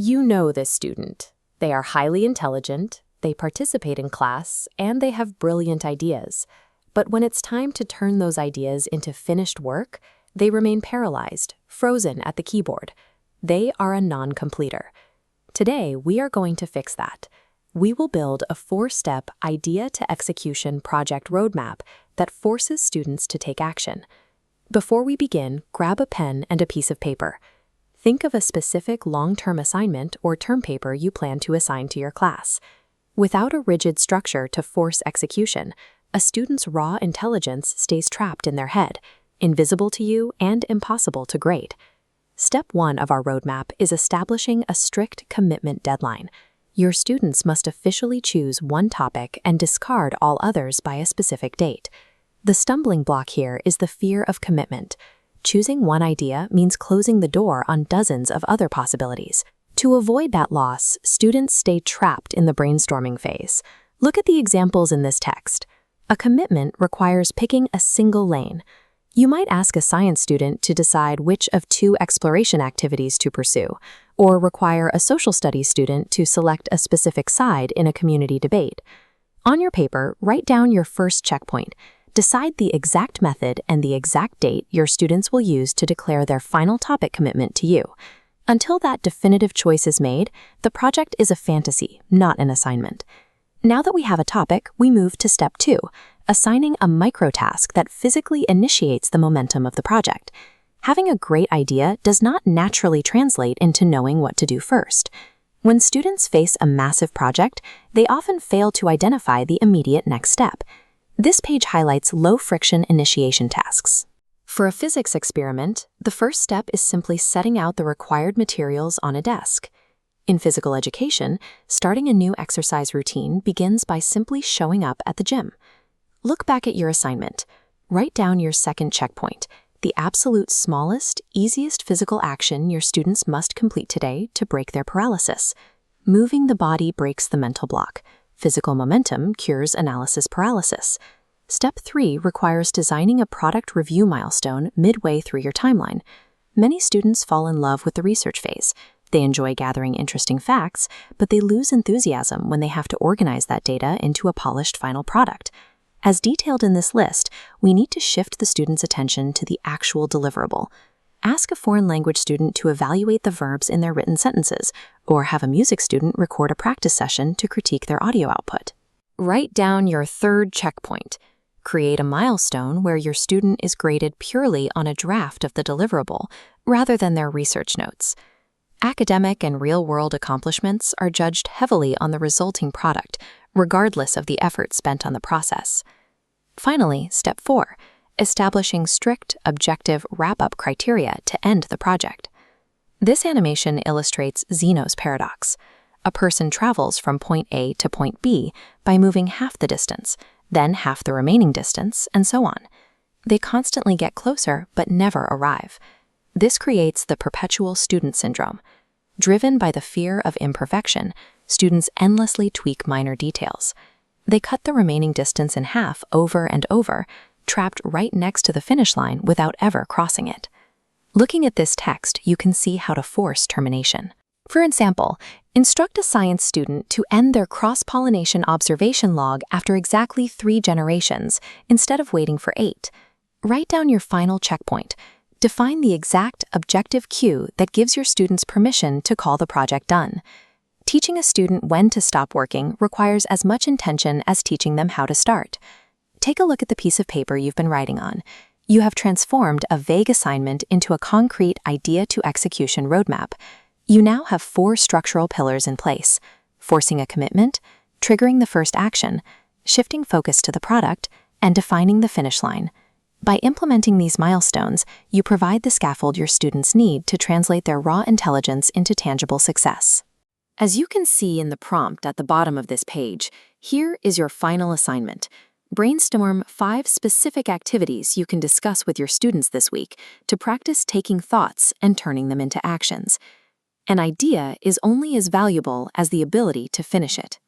You know this student. They are highly intelligent, they participate in class, and they have brilliant ideas. But when it's time to turn those ideas into finished work, they remain paralyzed, frozen at the keyboard. They are a non-completer. Today, we are going to fix that. We will build a 4-step idea-to-execution project roadmap that forces students to take action. Before we begin, grab a pen and a piece of paper. Think of a specific long-term assignment or term paper you plan to assign to your class. Without a rigid structure to force execution, a student's raw intelligence stays trapped in their head, invisible to you and impossible to grade. Step 1 of our roadmap is establishing a strict commitment deadline. Your students must officially choose one topic and discard all others by a specific date. The stumbling block here is the fear of commitment. Choosing one idea means closing the door on dozens of other possibilities. To avoid that loss, students stay trapped in the brainstorming phase. Look at the examples in this text. A commitment requires picking a single lane. You might ask a science student to decide which of 2 exploration activities to pursue, or require a social studies student to select a specific side in a community debate. On your paper, write down your first checkpoint. Decide the exact method and the exact date your students will use to declare their final topic commitment to you. Until that definitive choice is made, the project is a fantasy, not an assignment. Now that we have a topic, we move to step 2, assigning a micro-task that physically initiates the momentum of the project. Having a great idea does not naturally translate into knowing what to do first. When students face a massive project, they often fail to identify the immediate next step. This page highlights low-friction initiation tasks. For a physics experiment, the first step is simply setting out the required materials on a desk. In physical education, starting a new exercise routine begins by simply showing up at the gym. Look back at your assignment. Write down your second checkpoint, the absolute smallest, easiest physical action your students must complete today to break their paralysis. Moving the body breaks the mental block. Physical momentum cures analysis paralysis. Step 3 requires designing a product review milestone midway through your timeline. Many students fall in love with the research phase. They enjoy gathering interesting facts, but they lose enthusiasm when they have to organize that data into a polished final product. As detailed in this list, we need to shift the student's attention to the actual deliverable. Ask a foreign language student to evaluate the verbs in their written sentences, or have a music student record a practice session to critique their audio output. Write down your third checkpoint. Create a milestone where your student is graded purely on a draft of the deliverable, rather than their research notes. Academic and real-world accomplishments are judged heavily on the resulting product, regardless of the effort spent on the process. Finally, step 4, establishing strict, objective wrap-up criteria to end the project. This animation illustrates Zeno's paradox. A person travels from point A to point B by moving half the distance, then half the remaining distance, and so on. They constantly get closer but never arrive. This creates the perpetual student syndrome. Driven by the fear of imperfection, students endlessly tweak minor details. They cut the remaining distance in half over and over, trapped right next to the finish line without ever crossing it. Looking at this text, you can see how to force termination. For example, instruct a science student to end their cross-pollination observation log after exactly 3 generations, instead of waiting for 8. Write down your final checkpoint. Define the exact objective cue that gives your students permission to call the project done. Teaching a student when to stop working requires as much intention as teaching them how to start. Take a look at the piece of paper you've been writing on. You have transformed a vague assignment into a concrete idea-to-execution roadmap. You now have 4 structural pillars in place: forcing a commitment, triggering the first action, shifting focus to the product, and defining the finish line. By implementing these milestones, you provide the scaffold your students need to translate their raw intelligence into tangible success. As you can see in the prompt at the bottom of this page, here is your final assignment. Brainstorm 5 specific activities you can discuss with your students this week to practice taking thoughts and turning them into actions. An idea is only as valuable as the ability to finish it.